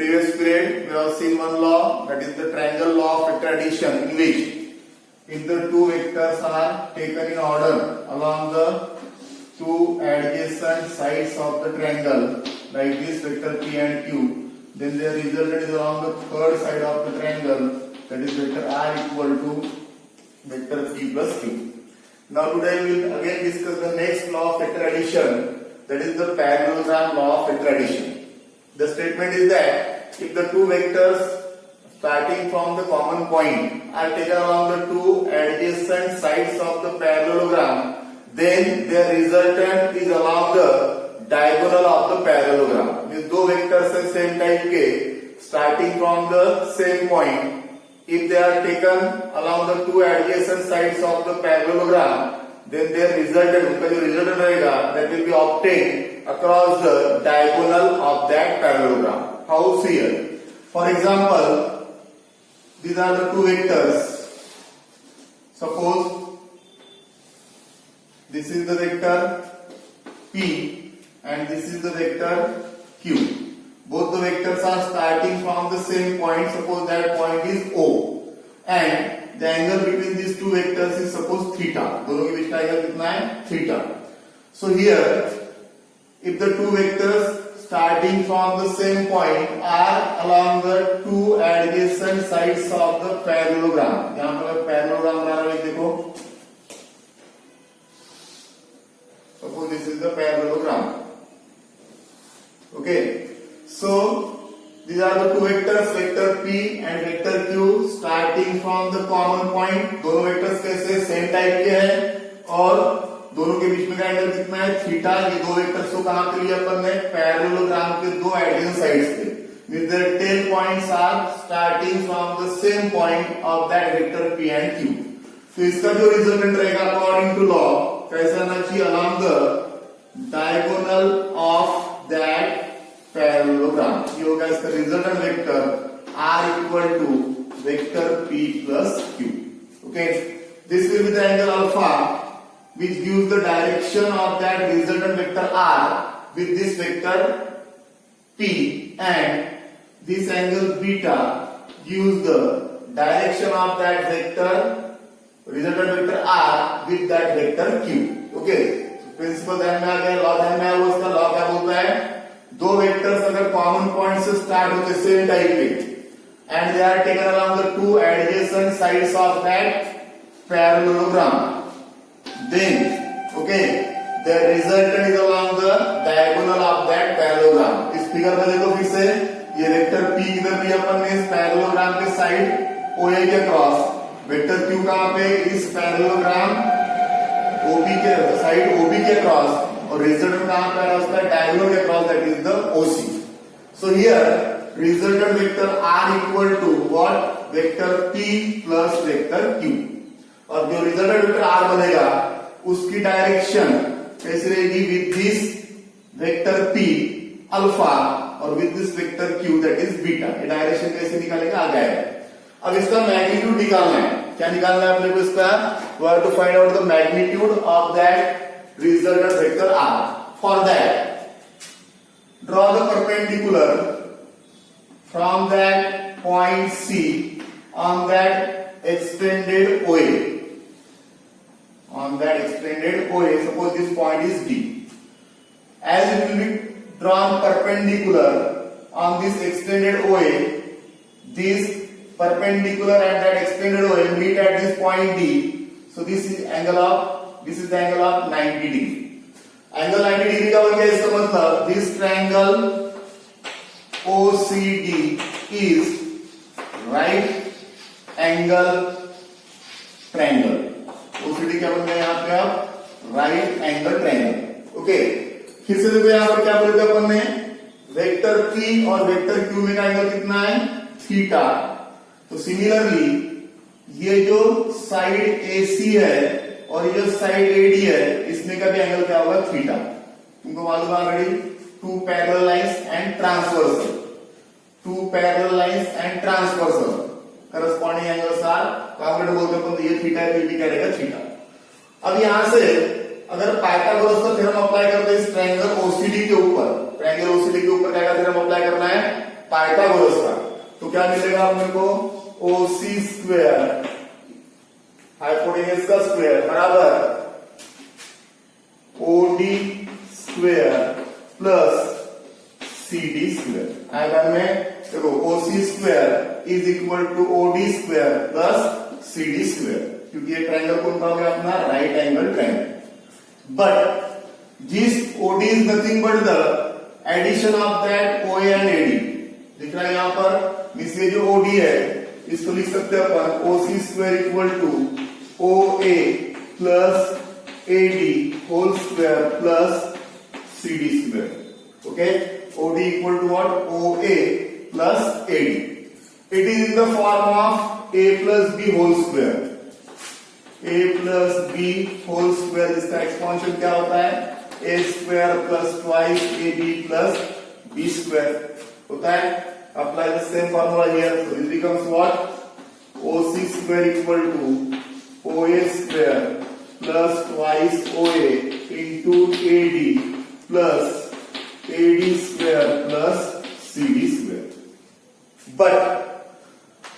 previous period we have seen one law, that is the triangle law of vector addition, in which if the two vectors are taken in order along the two adjacent sides of the triangle, like this vector P and Q, then their resultant is along the third side of the triangle, that is vector R equal to vector P plus Q. Now today we will again discuss the next law of vector addition, that is the parallelogram law of vector addition. The statement is that if the two vectors starting from the common point are taken along the two adjacent sides of the parallelogram, then their resultant is along the diagonal of the parallelogram. Means दो vectors है same type के starting from the same point, if they are taken along the two adjacent sides of the parallelogram, then their resultant, उनका जो resultant रहेगा, that will be obtained across the diagonal of that parallelogram. How? Here, for example, these are the two vectors. Suppose this is the vector P and this is the vector Q. Both the vectors are starting from the same point. Suppose that point is O, and the angle between these two vectors is suppose theta. दोनों के बीच का angle कितना है? Theta. So here, if the two vectors starting from the same point are along the two adjacent sides of the parallelogram, यहाँ पर parallelogram बना रहा है, देखो. Suppose this is the parallelogram. Okay. So these are the two vectors, vector P and vector Q, starting from the common point. दोनों vectors कैसे same type के हैं और दोनों के बीच में का एंगल कितना है? थीटा. ये दो वेक्टर्स को कहां पे लिया अपन ने? पैरेललोग्राम के दो एडजेसेंट साइड्स पे. Means the 10 points are starting from the same point of that vector P and Q. तो इसका जो रिजल्टेंट रहेगा अकॉर्डिंग टू लॉ कैसा आना चाहिए? along the diagonal of that parallelogram. ये होगा इसका resultant vector R equal to vector P plus Q. Okay, this will be the angle alpha which gives the direction of that resultant vector R with this vector P, and this angle beta gives the direction of that vector resultant vector R with that vector Q. Okay, principle ध्यान में आ गया, law ध्यान में आ गया. उसका law क्या बोलता है? दो वेक्टर्स अगर कॉमन पॉइंट से स्टार्ट होते सेम टाइप के and they are taken along the two adjacent sides of that parallelogram, then okay the resultant is along the diagonal of that parallelogram. इस फिगर में देखो फिर से, ये वेक्टर P इधर भी अपन ने इस पैरेललोग्राम के साइड OA के क्रॉस, वेक्टर Q कहां पे? इस पैरेललोग्राम OB के साइड OB के क्रॉस, और रिजल्टेंट कहां पे है? उसका डायगोनल के cross, that is the OC. So here resultant vector R equal to what? Vector P plus vector Q. और जो रिजल्टेंट वेक्टर R बनेगा उसकी डायरेक्शन कैसी रहेगी? With this vector P alpha और with this vector Q that is beta. ये direction कैसे निकालेगा? आ गया है. अब इसका मैग्नीट्यूड निकालना है. क्या निकालना है अपने को इसका? We have to find out the magnitude of that resultant vector R. For that, draw the perpendicular from that point C on that extended OA. On that extended OA, suppose this point is D. As it will be drawn perpendicular on this extended OA, this perpendicular and that extended OA meet at this point D. So this is the angle of 90 degree. Angle 90 degree का क्या इसका मतलब? This triangle OCD is right angle triangle. OCD क्या बन गया यहाँ पे? आप राइट एंगल ट्रायंगल. ओके, फिर से देखो यहाँ पर क्या बोले थे अपन ने? वेक्टर P और वेक्टर Q में का एंगल कितना है? थीटा. तो सिमिलरली ये जो साइड AC है और ये जो साइड AD है, इसमें का भी एंगल क्या होगा? थीटा. तुमको मालूम है already. Two parallel lines and transversal. Two parallel lines and transversal corresponding angles are congruent बोलते हैं. तो ये थीटा है, ये भी क्या रहेगा? थीटा. अब यहां से अगर पाइथागोरस का थ्योरम अप्लाई करते हैं इस ट्रायंगल OCD के ऊपर, ट्रायंगल OCD के ऊपर क्या थ्योरम अप्लाई करना है? पाइथागोरस का। तो क्या मिलेगा अपने को, ओसी स्क्वायर हाइपोटेन्यूज का स्क्वायर बराबर OD square plus CD square आएगा में। देखो OC square is equal to OD square plus CD square, क्योंकि ये ट्रायंगल कौन सा हो गया अपना, right angle triangle. But this OD is nothing but the addition of that OA and AD. दिख रहा है यहां पर, मींस ये जो ओडी है इसको लिख सकते हैं अपन OC square equal to O A plus AD whole square plus CD square. Okay, OD equal to what, O A plus AD. It is in the form of A plus B whole square. A plus B whole square, इसका expansion क्या होता है, A square plus twice A B plus B square होता है। Apply the same formula here, so this becomes what, OC square equal to O A square plus twice O A into A D plus AD square plus CD square. But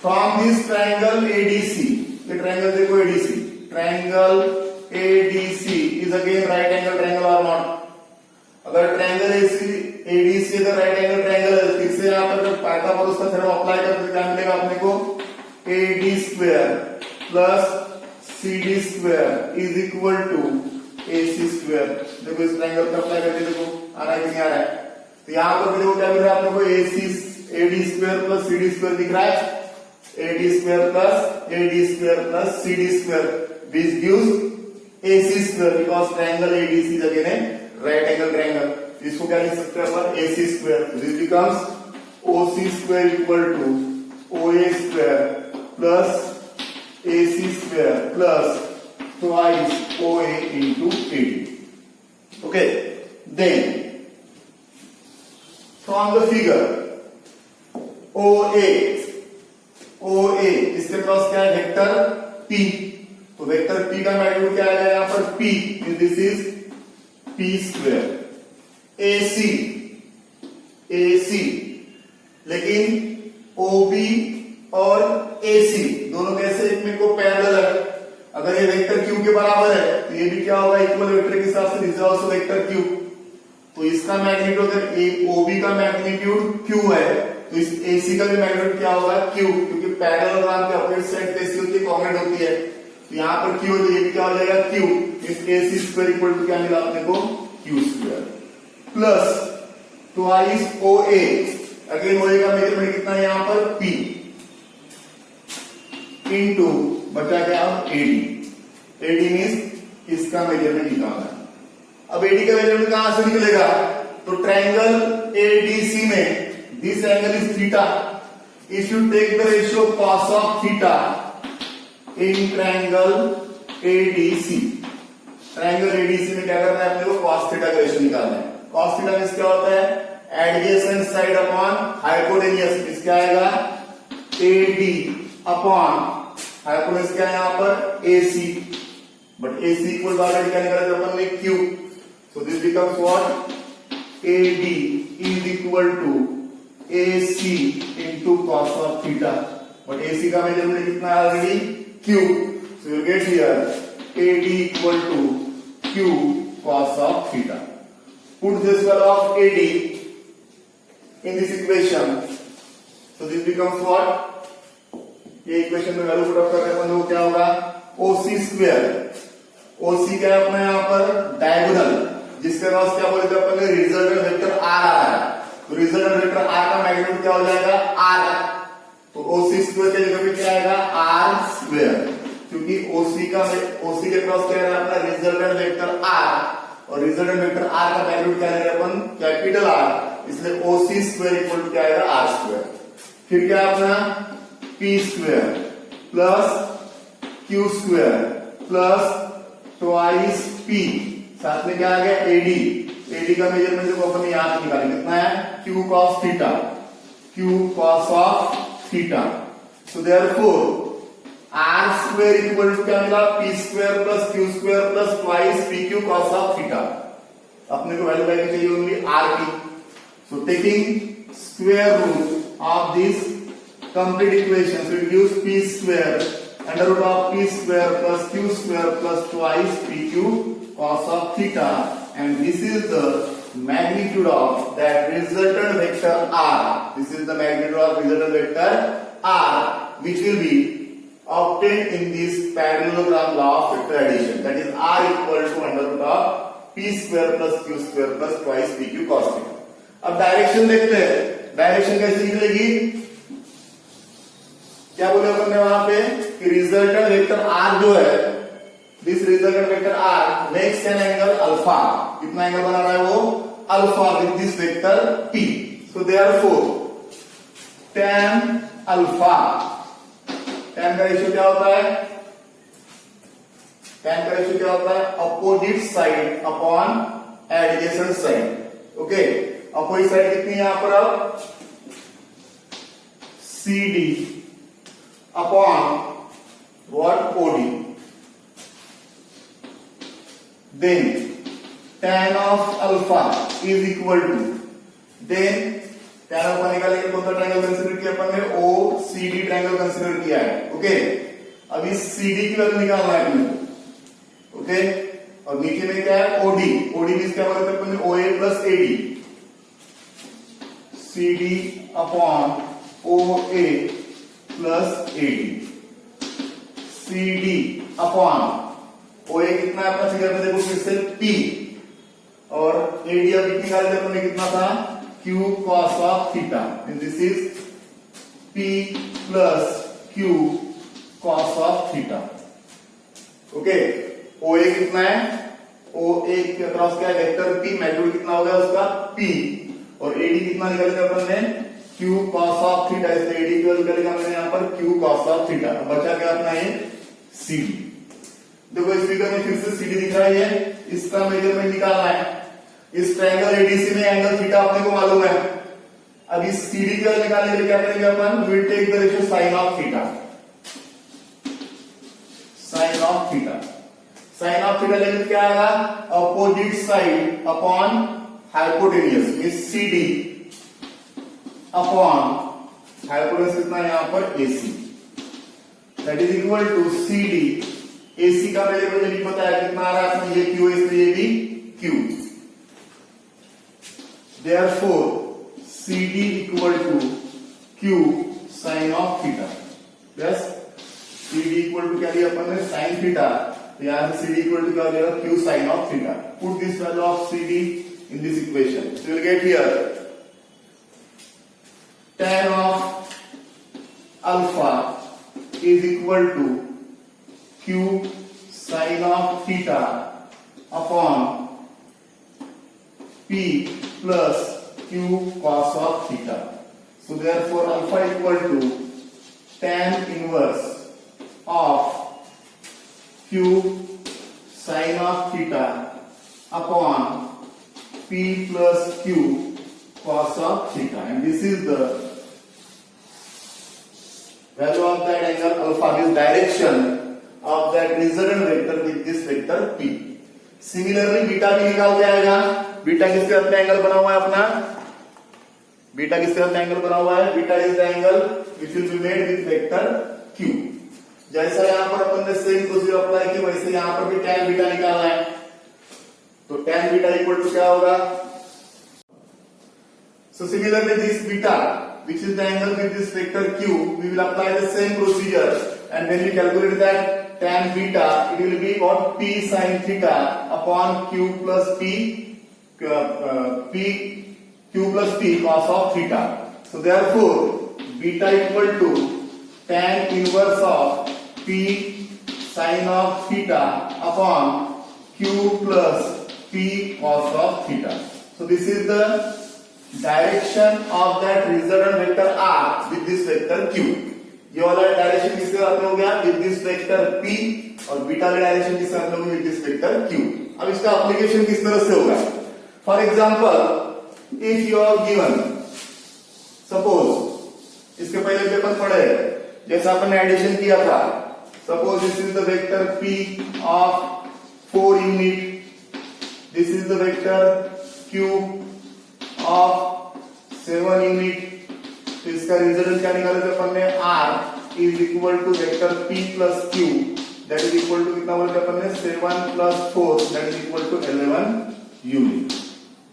from this triangle ADC, the triangle देखो ADC, triangle ADC is again right angle triangle or not? अगर triangle ADC अगर right angle triangle है, फिर से यहाँ पर Pythagoras का theorem apply करते क्या मिलेगा अपने को, AD square plus CD square is equal to AC square। देखो इस ट्रायंगल का अप्लाई करके देखो आ रहा है कि नहीं आ रहा है। तो यहां पर देखो क्या मिल रहा है अपने को, AD square plus CD square दिख रहा है, AD square plus CD square which gives AC square, because triangle ADC is again a right angle triangle. इसको क्या लिख सकते हैं अपन, AC square. This becomes OC square equal to OA square plus AC square plus twice OA into AD. Okay, then from the figure OA इसके पास क्या है, वेक्टर P। तो वेक्टर P का मैग्नीट्यूड क्या है यहां पर, P, this is P square. AC लेकिन OB और AC दोनों कैसे एक में को पैरेलल है। अगर ये वेक्टर Q के बराबर है तो ये भी क्या होगा, इक्वल वेक्टर के हिसाब से, this is also vector Q। तो इसका मैग्नीट्यूड अगर OB का मैग्नीट्यूड Q है तो इस AC का भी मैग्नीट्यूड क्या होगा, Q, क्योंकि पैरेललोग्राम के अपोजिट साइड कैसी होती है, कॉन्ग्रुएंट होती है। तो यहाँ पर Q है तो ये भी क्या हो जाएगा, Q। इस AC स्क्वायर इक्वल टू क्या मिला अपने को, Q square plus twice OA। Again OA का मेजरमेंट कितना है यहाँ पर, P इंटू बचा क्या AD मीन्स इसका मेजरमेंट निकालना है। अब AD का मेजरमेंट कहां से निकलेगा, तो ट्रायंगल ADC में this angle is theta. If you take the ratio cos of theta in triangle ADC, triangle ADC में क्या करना है अपने को, cos थीटा का रेशियो निकालना है। cos थीटा मीन्स क्या होता है, adjacent side upon hypotenuse. Means क्या आएगा, AD अपॉन हाइपोटेन्यूज क्या है यहाँ पर, AC, but AC equal already क्या निकाला था अपन ने, Q। So this becomes what, AD is equal to AC into cos of theta, but AC का मेजरमेंट कितना है already, Q। So you get here AD equal to Q cos of theta. Put this value of AD in this equation, so this becomes what, ये equation में value put up करके अपन लोग क्या होगा, OC स्क्वायर। OC क्या है अपना यहाँ पर, डायगोनल, जिसके पास क्या बोले थे अपन ने, रिजल्टेंट वेक्टर R आ रहा है। तो रिजल्टेंट वेक्टर R का मैग्नीट्यूड क्या हो जाएगा, R। तो OC स्क्वायर के जगह पे क्या आएगा, R स्क्वायर, क्योंकि OC के पास क्या है अपना रिजल्टेंट वेक्टर R, और रिजल्टेंट वेक्टर R का मैग्नीट्यूड क्या है अपन, कैपिटल R, इसलिए OC स्क्वायर इक्वल टू क्या आएगा, R स्क्वायर। फिर क्या अपना P square plus Q square plus twice P, साथ में क्या आ गया AD का मेजरमेंट जो अपन यहां से निकालेंगे कितना है, Q cos theta, Q cos of theta. So therefore R square equal to क्या मिला, P square plus Q square plus twice PQ cos of theta. अपने को वैल्यू चाहिए ओनली R की। So taking square root of this complete equation. So it gives p square under root of p square plus q square plus twice pq cos of theta, and this is the magnitude of that resultant vector r. This is the magnitude of resultant vector r, which will be obtained in this parallelogram law of vector addition. That is r equal to under root of p square plus q square plus twice pq cos theta. अब direction देखते हैं, direction कैसे निकलेगी? क्या बोले अपन ने वहां पे कि रिजल्टेंट वेक्टर r जो है, this resultant vector r makes an angle alpha. कितना एंगल बना रहा है वो? Alpha with this vector p. So therefore tan alpha, tan का रेशियो क्या होता है? tan का रेशियो क्या होता है? Opposite side upon adjacent side. Okay, opposite side कितनी है यहां पर? अब CD upon what? OD. Then tan of alpha is equal to, then tan alpha निकालेंगे कौन सा ट्रायंगल कंसीडर किया अपन ने? OCD ट्रायंगल कंसीडर किया है. ओके, अब इस CD की वैल्यू निकालना है अपने. ओके, और नीचे में क्या है? OD. OD भी क्या बोलते हैं अपन ने? OA plus AD. CD upon OA plus AD. CD upon OA कितना है अपना फिगर में देखो फिर से P, और AD अब निकालते अपन ने कितना था? Q cos of theta, and this is P plus Q cos of theta. Okay, OA कितना है? OA के अक्रॉस क्या है? वेक्टर P, मैग्नीट्यूड कितना हो गया उसका? P, और AD कितना निकाले थे अपन ने? Q cos of theta. इसलिए AD की वैल्यू निकालेगा मैंने यहाँ पर Q cos of theta. बचा क्या अपना ये? CD. देखो इस फिगर में फिर से CD दिख रहा है, इसका मेजरमेंट निकालना है. इस ट्रायंगल ADC में एंगल थीटा अपने को मालूम है. अब इस CD की वैल्यू निकालने के लिए क्या करेंगे अपन? We will take the ratio sin of theta. sin of theta, sin of theta लेंगे क्या आएगा? Opposite side upon hypotenuse, means CD upon hypotenuse कितना है यहां पर? AC. That is equal to CD. AC का वैल्यू मुझे नहीं पता है कितना आ रहा है, ये Q है इसलिए ये भी Q. Therefore CD equal to Q sin of theta. Yes, CD equal to क्या लिया अपन ने? sin theta. तो यहाँ से CD equal to क्या हो जाएगा? Q sin of theta. Put this value of CD in this equation. So you will get here tan of alpha is equal to Q sin of theta upon P plus Q cos of theta. So therefore alpha equal to tan inverse of Q sin of theta upon P plus Q cos of theta, and this is the value of that angle alpha, this direction of that resultant vector with this vector P. Similarly beta भी निकाल जाएगा. Beta किसके साथ angle बना हुआ है अपना? Beta किसके साथ एंगल बना हुआ है? Beta is the angle which will be made with vector Q. जैसा यहां पर अपन ने सेम प्रोसीजर अप्लाई की, वैसे यहां पर भी tan बीटा निकालना है. तो tan बीटा इक्वल टू क्या होगा? So similarly this beta, which is the angle with this vector Q, we will apply the same procedure, and when we calculate that tan beta, it will be what? P sin theta upon Q plus P plus P cos of theta. So therefore beta equal to tan inverse of P sin of theta upon Q plus P cos of theta. So this is the direction of that resultant vector R with this vector Q. ये वाला direction किसके साथ में हो गया? With this vector P, और beta का direction किसके साथ में होगा? With this vector Q. अब इसका एप्लीकेशन किस तरह से होगा? For example if you are given, suppose इसके पहले जो अपन पढ़े जैसा अपन ने एडिशन किया था, suppose this is the vector P of 4 unit, this is the vector Q of 7 unit, तो इसका रिजल्ट क्या निकाला था अपन ने, r is equal to vector p plus q that is equal to कितना बोलते अपन ने 7 plus 4 that is equal to 11 unit.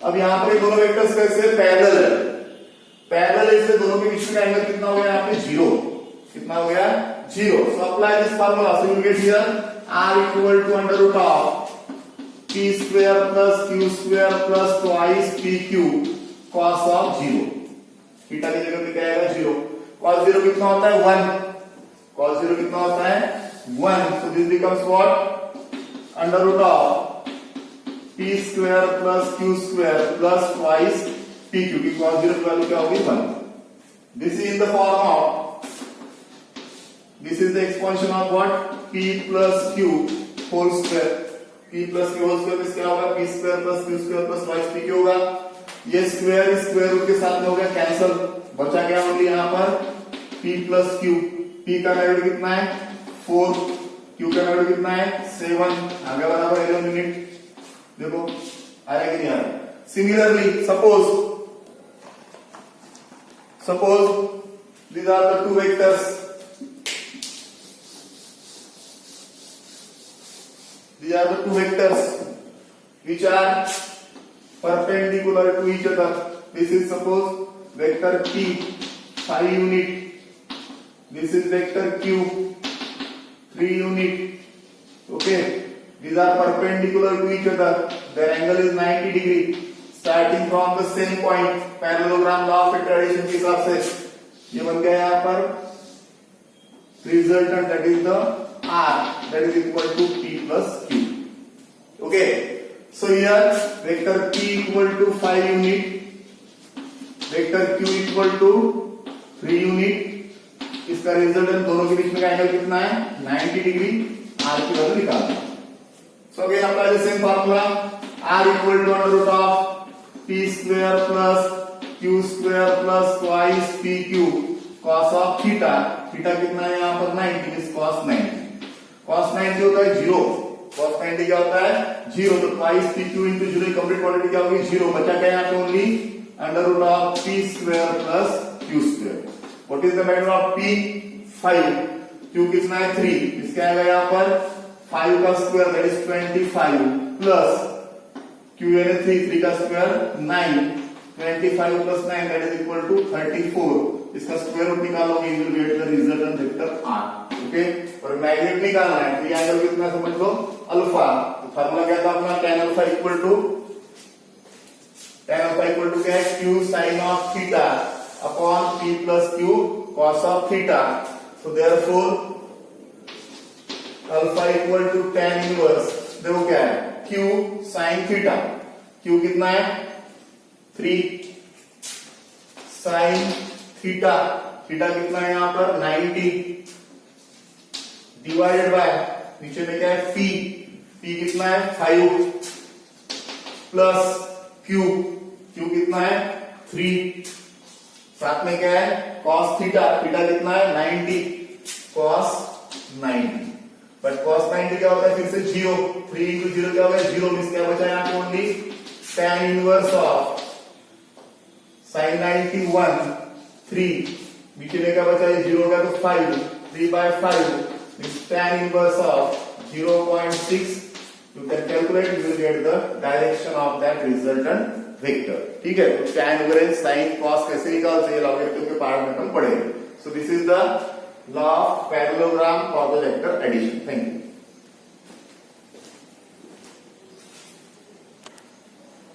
अब यहाँ पर ये दोनों वेक्टर्स कैसे पैरेलल है, पैरेलल है इसलिए दोनों के बीच में एंगल कितना हो गया यहाँ पे 0, कितना हो गया 0। So apply this formula, so you get here r equal to under root of p square plus q square plus twice pq cos of 0, theta की जगह पे क्या आएगा 0, cos 0 कितना होता है 1, cos 0 कितना होता है 1, so this becomes what under root of p square plus q square plus twice pq की cos 0 की वैल्यू क्या होगी 1। this is in the form of, this is the expansion of what p plus q whole square, p plus q whole square में क्या होगा p square plus q square plus twice pq होगा, ये square square root के साथ में हो गया कैंसल, बचा क्या ओनली यहाँ पर p प्लस q, p का वैल्यू कितना है 4, q का वैल्यू कितना है 7, आगे बराबर 11 यूनिट, देखो आ रहा है कि नहीं आ रहा। Similarly suppose these are the two vectors, these are the two vectors which are perpendicular to each other. This is suppose vector p 5 unit, this is vector q 3 unit, okay, these are perpendicular to each other, their angle is 90 degree starting from the same point, parallelogram law of vector addition के हिसाब से ये बन गया यहाँ पर resultant, that is the r that is equal to p plus q, okay। So here vector p equal to 5 unit, vector q equal to 3 unit, इसका resultant दोनों के बीच में का एंगल कितना है 90 डिग्री, r की वैल्यू निकालना। So again apply the same formula, r equal to under root of p square plus q square plus twice pq cos of theta, theta कितना है यहाँ पर 90, इज cos 90, cos 90 होता है 0, cos 90 क्या होता है 0, तो twice pq into 0 complete quantity क्या होगी 0, बचा क्या यहाँ पे only under root of p square plus q square. What is the value of p 5, q कितना है 3, इसके आएगा यहाँ पर 5 का square that is 25 plus q यानी 3 का square 9, 25 plus 9 that is equal to 34, इसका स्क्वायर रूट निकालोगे you will get the resultant vector r, okay. और मैग्नीट्यूड निकालना है तो ये एंगल कितना समझ लो अल्फा, तो फार्मूला क्या था अपना tan अल्फा इक्वल टू क्या है q sin of theta upon p plus q cos of theta, so therefore alpha equal to tan inverse, देखो क्या है q sin थीटा, q कितना है 3 sin थीटा, थीटा कितना है यहाँ पर 90 डिवाइडेड बाय नीचे में क्या है p, p कितना है 5 प्लस q, q कितना है 3, साथ में क्या है cos थीटा, थीटा कितना है 90 cos 90, बट cos 90 क्या होता है फिर से 0, 3 इंटू 0 क्या होगा 0, मींस क्या बचा यहाँ पे only tan inverse of sin 90 1 3, नीचे में क्या बचा है 0 होगा तो 5, 3/5 means tan inverse of 0.6, you can calculate, you will get the direction of that resultant vector, ठीक है। तो tan वगैरह sin cos कैसे निकालते हैं लॉगरिथम के पार्ट में हम पढ़ेंगे। So this is the law of parallelogram for the vector addition. Thank you.